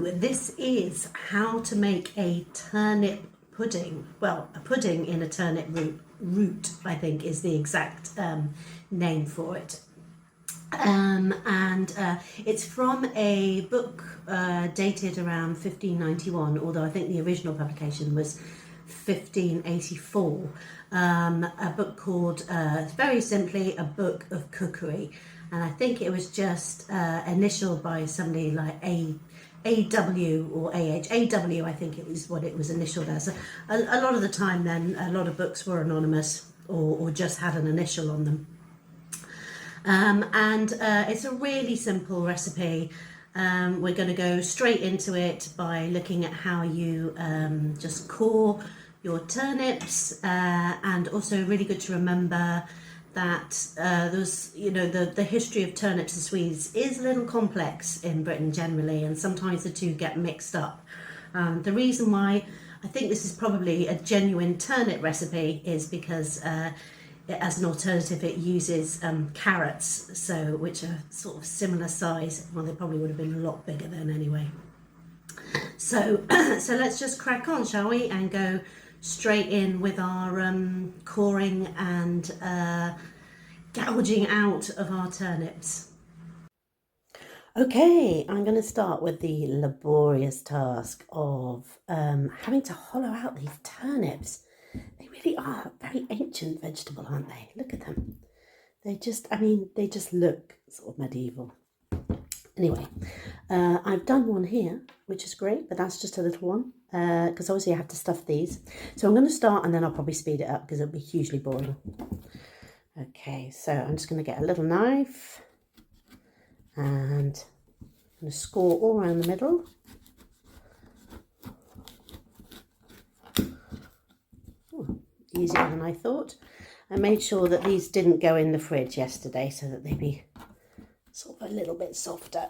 this is how to make a turnip pudding. Well, a pudding in a turnip root, I think, is the exact name for it. It's from a book dated around 1591, although I think the original publication was 1584. A book called, very simply, A Book of Cookery. And I think it was just initialed by somebody like A.W. or A.H. A.W. I think it was what it was initialed as. A lot of the time then, a lot of books were anonymous or just had an initial on them. It's a really simple recipe. We're going to go straight into it by looking at how you just core your turnips, and also really good to remember that the history of turnips and Swedes is a little complex in Britain generally, and sometimes the two get mixed up. The reason why I think this is probably a genuine turnip recipe is because as an alternative it uses carrots, which are sort of similar size. Well, they probably would have been a lot bigger then anyway. So let's just crack on, shall we, and go straight in with our coring and gouging out of our turnips. Okay, I'm going to start with the laborious task of having to hollow out these turnips. They really are a very ancient vegetable, aren't they? Look at them. They just look sort of medieval. Anyway, I've done one here, which is great, but that's just a little one, because obviously I have to stuff these. So I'm going to start and then I'll probably speed it up because it'll be hugely boring. Okay, so I'm just going to get a little knife and I'm going to score all around the middle. Oh, easier than I thought. I made sure that these didn't go in the fridge yesterday so that they'd be sort of a little bit softer.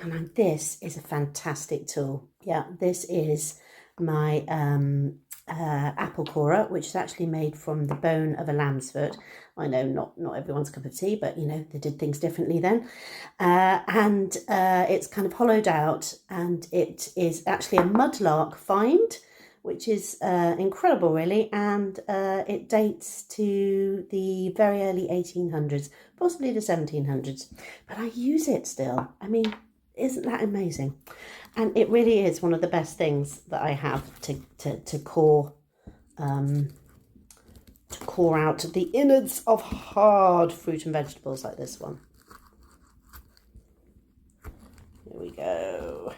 And this is a fantastic tool. Yeah, this is my apple corer, which is actually made from the bone of a lamb's foot. I know not everyone's cup of tea, but you know, they did things differently then. It's kind of hollowed out, and it is actually a mudlark find, which is incredible really, and it dates to the very early 1800s, possibly the 1700s, but I use it still. I mean, isn't that amazing? And it really is one of the best things that I have to core out the innards of hard fruit and vegetables like this one. Here we go.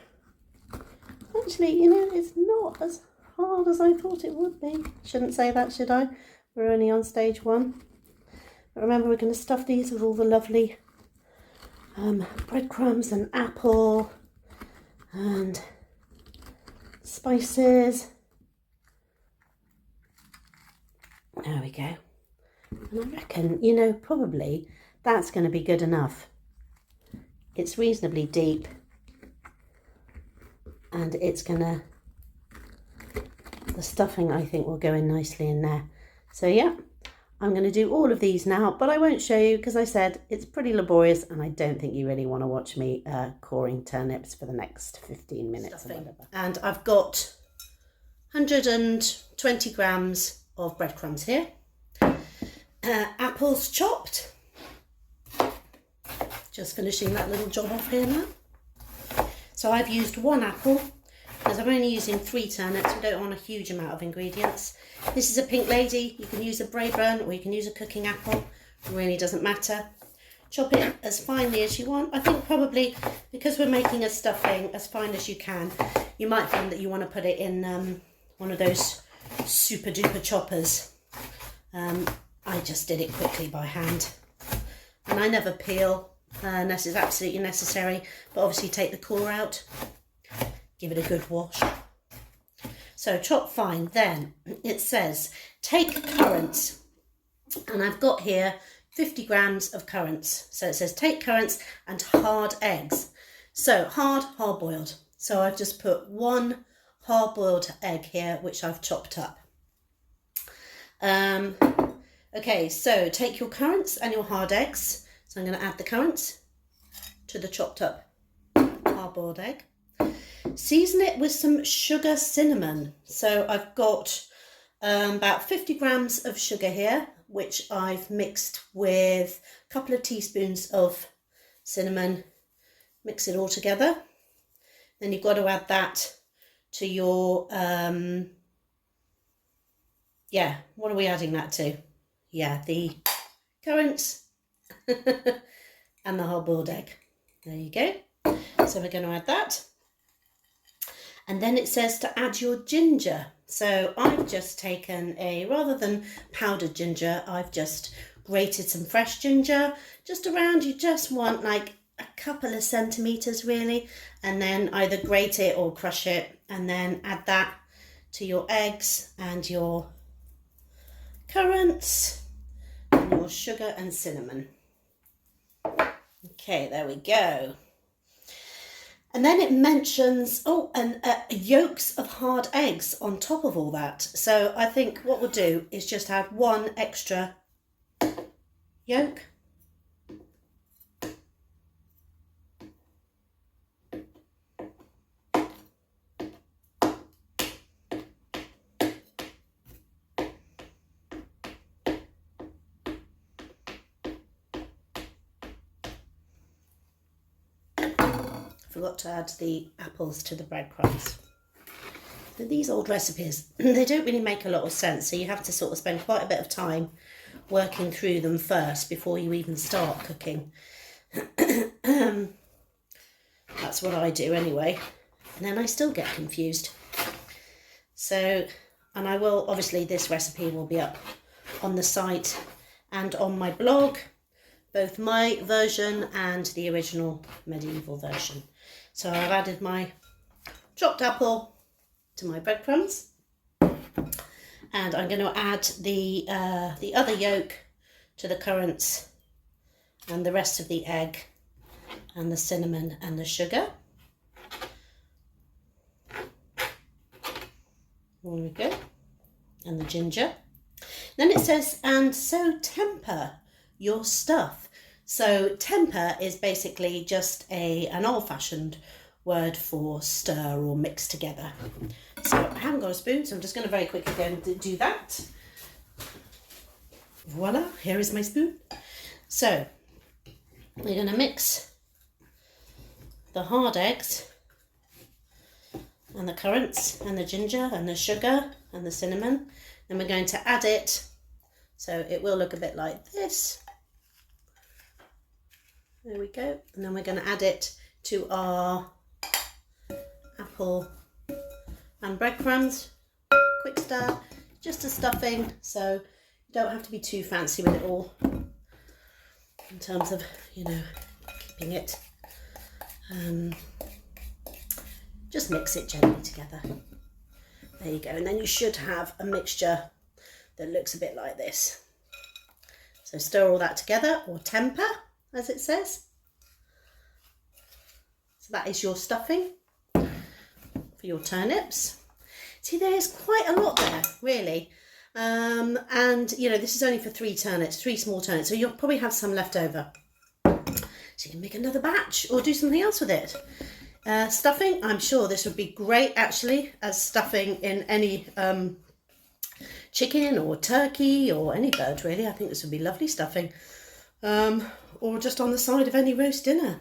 Actually, you know, it's not as hard as I thought it would be. Shouldn't say that, should I? We're only on stage one. But remember, we're going to stuff these with all the lovely breadcrumbs and apple and spices. There we go. And I reckon, you know, probably that's going to be good enough. It's reasonably deep, and it's gonna, the stuffing I think will go in nicely in there. So yeah, I'm going to do all of these now, but I won't show you because I said it's pretty laborious and I don't think you really want to watch me coring turnips for the next 15 minutes or whatever. And I've got 120 grams of breadcrumbs here. Apples chopped. Just finishing that little job off here now. So I've used one apple because I'm only using 3 turnips. We don't want a huge amount of ingredients. This is a pink lady. You can use a Braeburn or you can use a cooking apple. It really doesn't matter. Chop it as finely as you want. I think probably because we're making a stuffing, as fine as you can. You might find that you want to put it in one of those super duper choppers. I just did it quickly by hand. And I never peel unless it's absolutely necessary, but obviously take the core out, give it a good wash. So chop fine. Then it says take currants, and I've got here 50 grams of currants. So it says take currants and hard eggs. So hard boiled. So I've just put 1 hard boiled egg here, which I've chopped up. Okay, so take your currants and your hard eggs. So I'm going to add the currants to the chopped up hard-boiled egg. season it with some sugar cinnamon. So I've got about 50 grams of sugar here, which I've mixed with a couple of teaspoons of cinnamon. Mix it all together. Then you've got to add that to your, what are we adding that to? Yeah, the currants and the hard-boiled egg. There you go. So we're going to add that. And then it says to add your ginger. So I've just taken rather than powdered ginger, I've just grated some fresh ginger, just around, you just want like a couple of centimetres really, and then either grate it or crush it, and then add that to your eggs and your currants and your sugar and cinnamon. Okay, there we go. And then it mentions, yolks of hard eggs on top of all that. So I think what we'll do is just add one extra yolk. Forgot to add the apples to the breadcrumbs. So these old recipes, they don't really make a lot of sense, so you have to sort of spend quite a bit of time working through them first before you even start cooking. That's what I do anyway, and then I still get confused. So, and I will, obviously this recipe will be up on the site and on my blog, both my version and the original medieval version. So I've added my chopped apple to my breadcrumbs, and I'm going to add the other yolk to the currants and the rest of the egg and the cinnamon and the sugar. There we go. And the ginger. Then it says, and so temper your stuff. So temper is basically just an old-fashioned word for stir or mix together. So I haven't got a spoon, so I'm just going to very quickly go and do that. Voila, here is my spoon. So we're going to mix the hard eggs and the currants and the ginger and the sugar and the cinnamon. Then we're going to add it, so it will look a bit like this. There we go. And then we're going to add it to our apple and breadcrumbs. Quick stir, just a stuffing, so you don't have to be too fancy with it all in terms of, keeping it. Just mix it gently together. There you go. And then you should have a mixture that looks a bit like this. So stir all that together, or temper, as it says. So that is your stuffing for your turnips. See, there's quite a lot there, really. And, this is only for 3 turnips, 3 small turnips, so you'll probably have some left over. So you can make another batch or do something else with it. Stuffing, I'm sure this would be great, actually, as stuffing in any chicken or turkey or any bird, really. I think this would be lovely stuffing. Or just on the side of any roast dinner.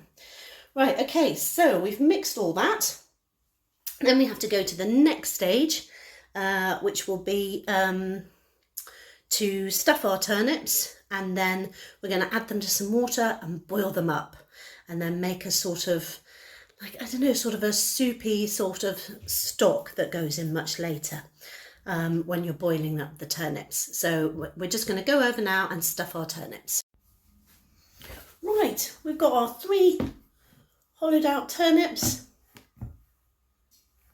Right, okay, so we've mixed all that. Then we have to go to the next stage, which will be to stuff our turnips, and then we're going to add them to some water and boil them up, and then make a sort of, sort of a soupy sort of stock that goes in much later when you're boiling up the turnips. So we're just going to go over now and stuff our turnips. Right, we've got our 3 hollowed out turnips,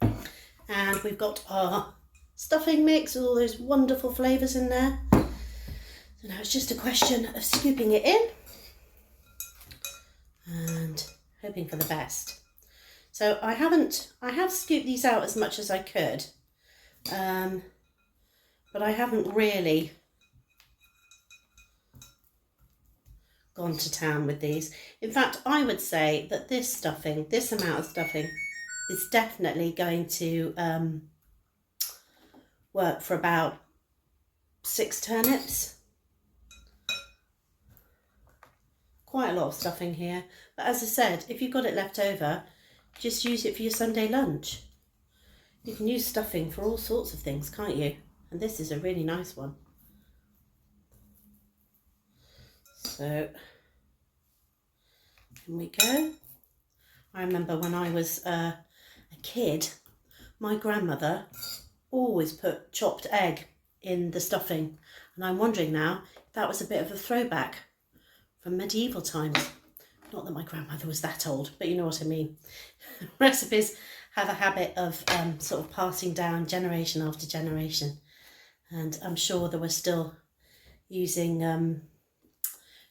and we've got our stuffing mix with all those wonderful flavours in there. So now it's just a question of scooping it in and hoping for the best. So I have scooped these out as much as I could, but I haven't really gone to town with these. In fact, I would say that this amount of stuffing it's definitely going to work for about 6 turnips. Quite a lot of stuffing here, but as I said, if you've got it left over, just use it for your Sunday lunch. You can use stuffing for all sorts of things, can't you? And this is a really nice one. So, in we go. I remember when I was a kid, my grandmother always put chopped egg in the stuffing, and I'm wondering now if that was a bit of a throwback from medieval times. Not that my grandmother was that old, but you know what I mean. Recipes have a habit of sort of passing down generation after generation, and I'm sure they were still using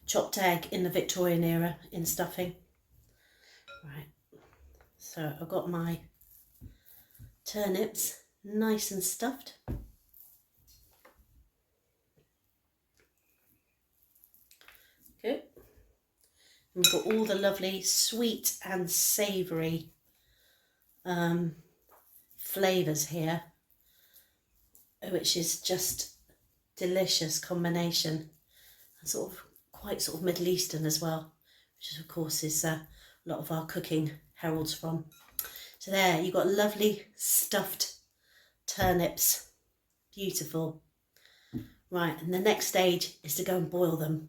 chopped egg in the Victorian era in stuffing. Right, so I've got my turnips nice and stuffed. Good. And we've got all the lovely sweet and savoury flavours here, which is just delicious combination, and sort of quite sort of Middle Eastern as well, which of course is a lot of our cooking heralds from. So there, you've got lovely stuffed turnips, beautiful. Right, and the next stage is to go and boil them.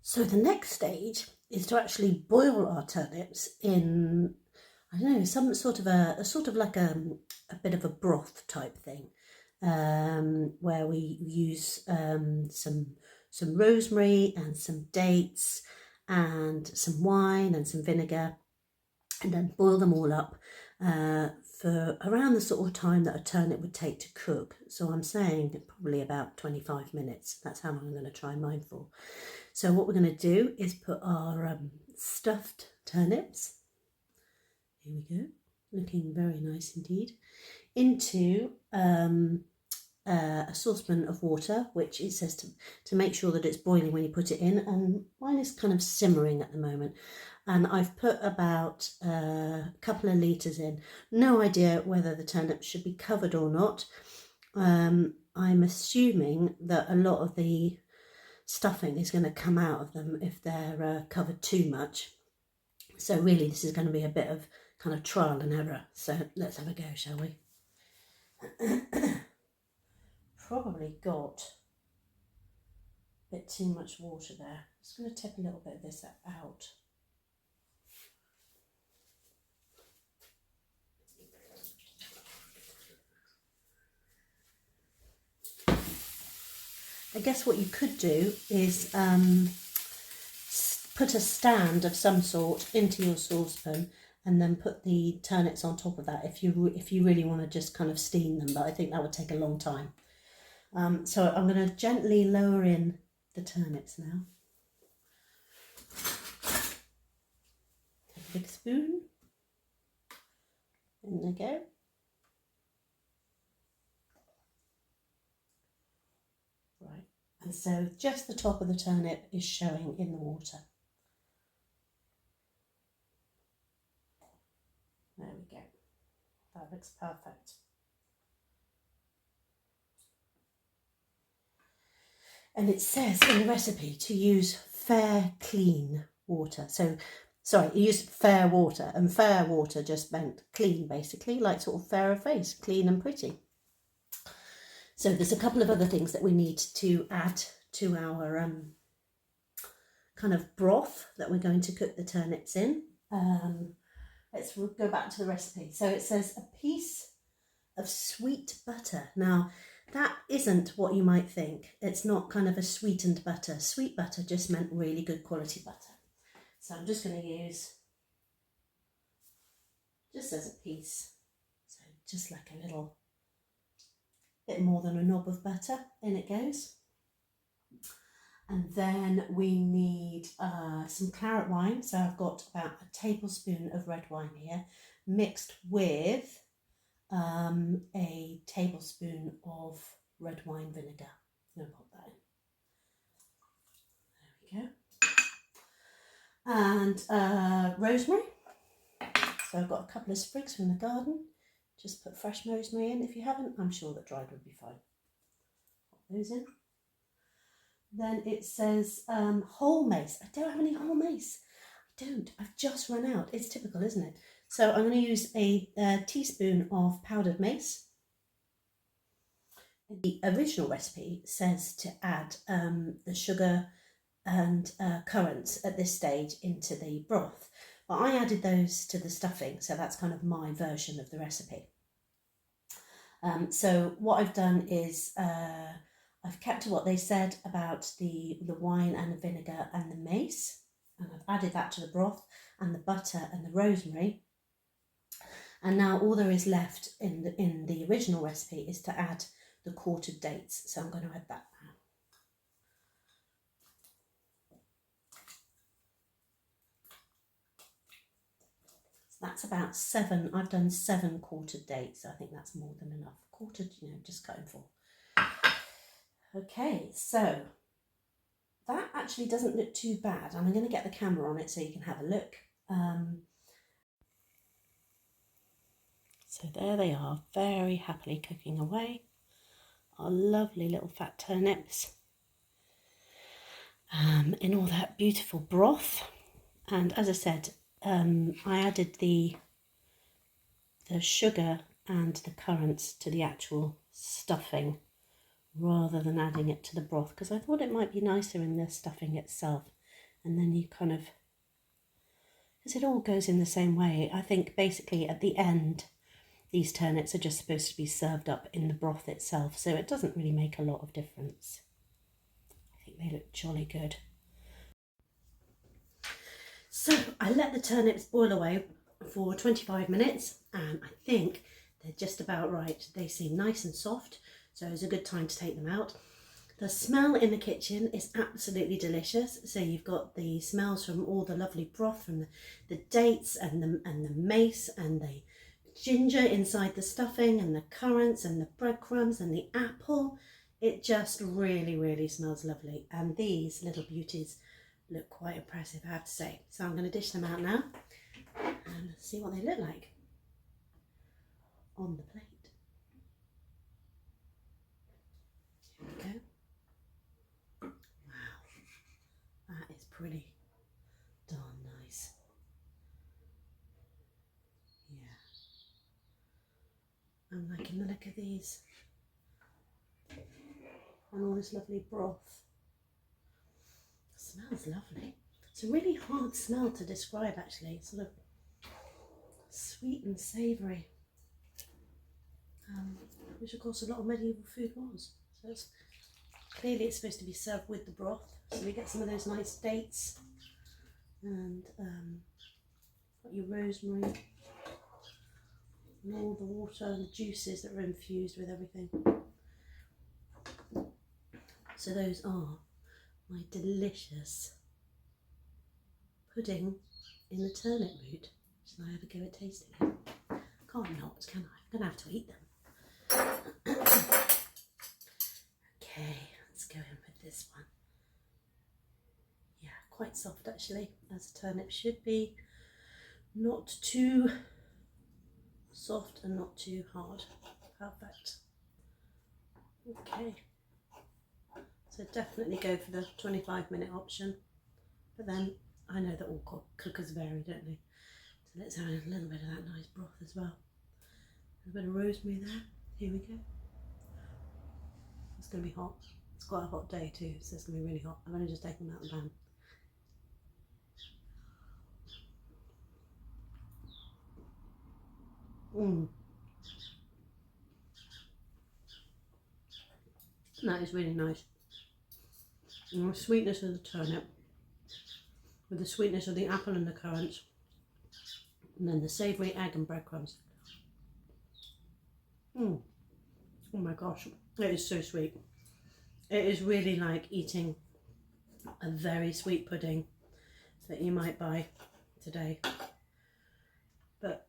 So the next stage is to actually boil our turnips in, I don't know, some sort of a bit of a broth type thing, where we use some rosemary and some dates and some wine and some vinegar, and then boil them all up for around the sort of time that a turnip would take to cook. So I'm saying probably about 25 minutes. That's how long I'm going to try mine for. So what we're going to do is put our stuffed turnips, here we go, looking very nice indeed, into a saucepan of water, which it says to make sure that it's boiling when you put it in, and mine is kind of simmering at the moment. And I've put about a couple of litres in. No idea whether the turnips should be covered or not. I'm assuming that a lot of the stuffing is going to come out of them if they're covered too much. So really this is going to be a bit of kind of trial and error. So let's have a go, shall we? Probably got a bit too much water there. Just going to tip a little bit of this out. I guess what you could do is put a stand of some sort into your saucepan and then put the turnips on top of that if you really want to just kind of steam them, but I think that would take a long time. So I'm going to gently lower in the turnips now. Take a big spoon. In they go. Right, and so just the top of the turnip is showing in the water. There we go. That looks perfect. And it says in the recipe to use fair, clean water. So, sorry, you use fair water, and fair water just meant clean, basically, like sort of fair of face, clean and pretty. So there's a couple of other things that we need to add to our kind of broth that we're going to cook the turnips in. Let's go back to the recipe. So it says a piece of sweet butter. Now, that isn't what you might think. It's not kind of a sweetened butter. Sweet butter just meant really good quality butter. So I'm just going to use, just as a piece, so just like a little bit more than a knob of butter, in it goes. And then we need some claret wine. So I've got about a tablespoon of red wine here, mixed with a tablespoon of red wine vinegar. I'm going to pop that in. There we go. And rosemary. So I've got a couple of sprigs from the garden. Just put fresh rosemary in. If you haven't, I'm sure that dried would be fine. Pop those in. Then it says whole mace. I don't have any whole mace. I don't. I've just run out. It's typical, isn't it? So I'm going to use a teaspoon of powdered mace. The original recipe says to add the sugar and currants at this stage into the broth, but I added those to the stuffing, so that's kind of my version of the recipe. So what I've done is I've kept to what they said about the wine and the vinegar and the mace, and I've added that to the broth and the butter and the rosemary. And now all there is left in the original recipe is to add the quartered dates. So I'm going to add that now. So that's about 7. I've done 7 quartered dates. So I think that's more than enough. Quartered, you know, just cut in 4. Okay, so that actually doesn't look too bad. I'm going to get the camera on it so you can have a look. So there they are, very happily cooking away. Our lovely little fat turnips in all that beautiful broth. And as I said, I added the sugar and the currants to the actual stuffing rather than adding it to the broth, because I thought it might be nicer in the stuffing itself. And then you kind of, because it all goes in the same way. I think basically at the end, these turnips are just supposed to be served up in the broth itself, so it doesn't really make a lot of difference. I think they look jolly good. So I let the turnips boil away for 25 minutes, and I think they're just about right. They seem nice and soft, so it's a good time to take them out. The smell in the kitchen is absolutely delicious. So you've got the smells from all the lovely broth, from the dates and the mace and the ginger inside the stuffing and the currants and the breadcrumbs and the apple. It just really, really smells lovely. And these little beauties look quite impressive, I have to say. So I'm going to dish them out now and see what they look like on the plate. Here we go. Wow, that is pretty darn nice. Yeah. I'm liking the look of these. And all this lovely broth. It smells lovely. It's a really hard smell to describe actually. It's sort of sweet and savoury. Which of course a lot of medieval food was. So clearly it's supposed to be served with the broth. So we get some of those nice dates and got your rosemary and all the water and juices that are infused with everything. So those are my delicious pudding in the turnip root. Shall I have a go at tasting it? Can't not, can I? I'm going to have to eat them. Okay, let's go in with this one. Yeah, quite soft actually, as a turnip should be. Not too soft and not too hard. Perfect. Okay. So definitely go for the 25-minute option. But then I know that all cookers vary, don't they? So let's add a little bit of that nice broth as well. A bit of rosemary there. Here we go. It's going to be hot. It's quite a hot day too, so it's going to be really hot. I'm going to just take them out of the pan. That is really nice. And the sweetness of the turnip with the sweetness of the apple and the currants, and then the savoury egg and breadcrumbs. Oh my gosh, it is so sweet. It is really like eating a very sweet pudding that you might buy today, but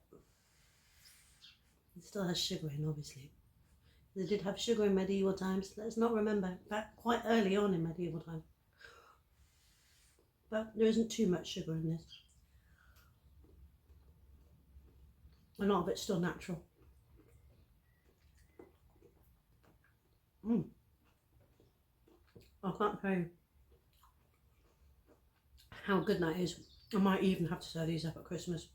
it still has sugar in, obviously. They did have sugar in medieval times. Let's not remember, back quite early on in medieval times. But there isn't too much sugar in this. A lot of it's still natural. I can't tell you how good that is. I might even have to serve these up at Christmas.